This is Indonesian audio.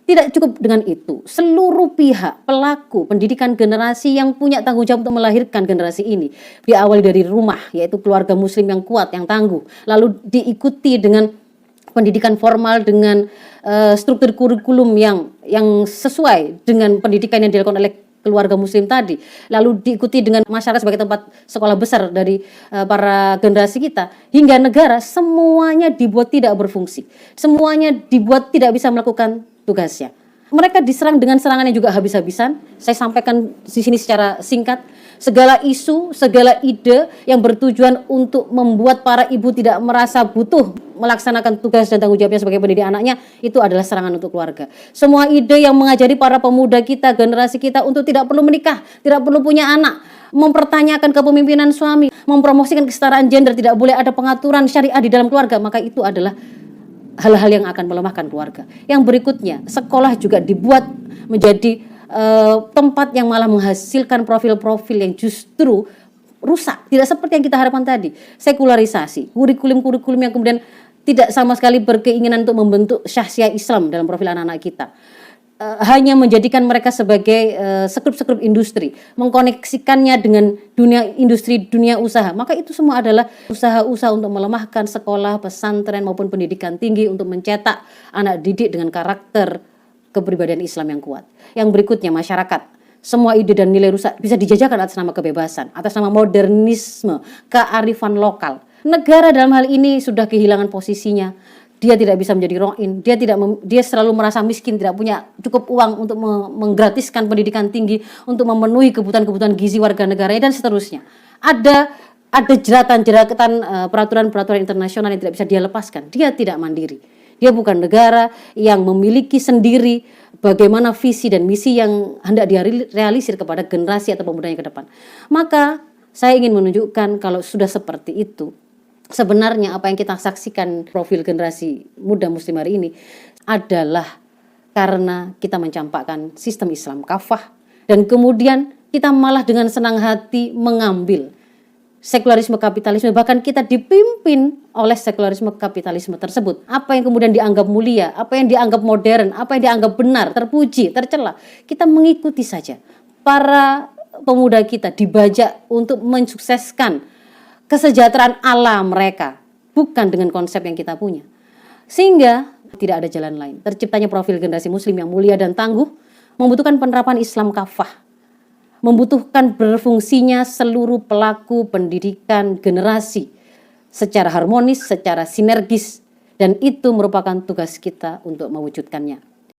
Tidak cukup dengan itu, seluruh pihak pelaku pendidikan generasi yang punya tanggung jawab untuk melahirkan generasi ini diawali dari rumah, yaitu keluarga muslim yang kuat, yang tangguh, lalu diikuti dengan pendidikan formal dengan struktur kurikulum yang sesuai dengan pendidikan yang dilakukan oleh keluarga muslim tadi, lalu diikuti dengan masyarakat sebagai tempat sekolah besar dari para generasi kita, hingga negara, semuanya dibuat tidak berfungsi, semuanya dibuat tidak bisa melakukan tugasnya. Mereka diserang dengan serangan yang juga habis-habisan. Saya sampaikan di sini secara singkat, segala isu, segala ide yang bertujuan untuk membuat para ibu tidak merasa butuh melaksanakan tugas dan tanggung jawabnya sebagai pendidik anaknya, itu adalah serangan untuk keluarga. Semua ide yang mengajari para pemuda kita, generasi kita untuk tidak perlu menikah, tidak perlu punya anak, mempertanyakan kepemimpinan suami, mempromosikan kesetaraan gender, tidak boleh ada pengaturan syariah di dalam keluarga, maka itu adalah hal-hal yang akan melemahkan keluarga. Yang berikutnya, sekolah juga dibuat menjadi tempat yang malah menghasilkan profil-profil yang justru rusak, tidak seperti yang kita harapkan tadi. Sekularisasi, kurikulum-kurikulum yang kemudian tidak sama sekali berkeinginan untuk membentuk syahsiah Islam dalam profil anak-anak kita. Hanya menjadikan mereka sebagai sekrup-sekrup industri, mengkoneksikannya dengan dunia industri, dunia usaha. Maka itu semua adalah usaha-usaha untuk melemahkan sekolah, pesantren maupun pendidikan tinggi untuk mencetak anak didik dengan karakter kepribadian Islam yang kuat. Yang berikutnya, masyarakat. Semua ide dan nilai rusak bisa dijajakan atas nama kebebasan, atas nama modernisme, kearifan lokal. Negara dalam hal ini sudah kehilangan posisinya. Dia tidak bisa menjadi roin, dia selalu merasa miskin, tidak punya cukup uang untuk menggratiskan pendidikan tinggi, untuk memenuhi kebutuhan-kebutuhan gizi warga negaranya, dan seterusnya. Ada jeratan-jeratan peraturan-peraturan internasional yang tidak bisa dia lepaskan. Dia tidak mandiri. Dia bukan negara yang memiliki sendiri bagaimana visi dan misi yang hendak dia realisir kepada generasi atau pemudanya ke depan. Maka saya ingin menunjukkan kalau sudah seperti itu, sebenarnya apa yang kita saksikan profil generasi muda muslim hari ini adalah karena kita mencampakkan sistem Islam kafah, dan kemudian kita malah dengan senang hati mengambil sekularisme kapitalisme, bahkan kita dipimpin oleh sekularisme kapitalisme tersebut. Apa yang kemudian dianggap mulia, apa yang dianggap modern, apa yang dianggap benar, terpuji, tercela, kita mengikuti saja. Para pemuda kita dibajak untuk mensukseskan kesejahteraan ala mereka, bukan dengan konsep yang kita punya. Sehingga tidak ada jalan lain. Terciptanya profil generasi muslim yang mulia dan tangguh membutuhkan penerapan Islam kafah, membutuhkan berfungsinya seluruh pelaku pendidikan generasi secara harmonis, secara sinergis, dan itu merupakan tugas kita untuk mewujudkannya.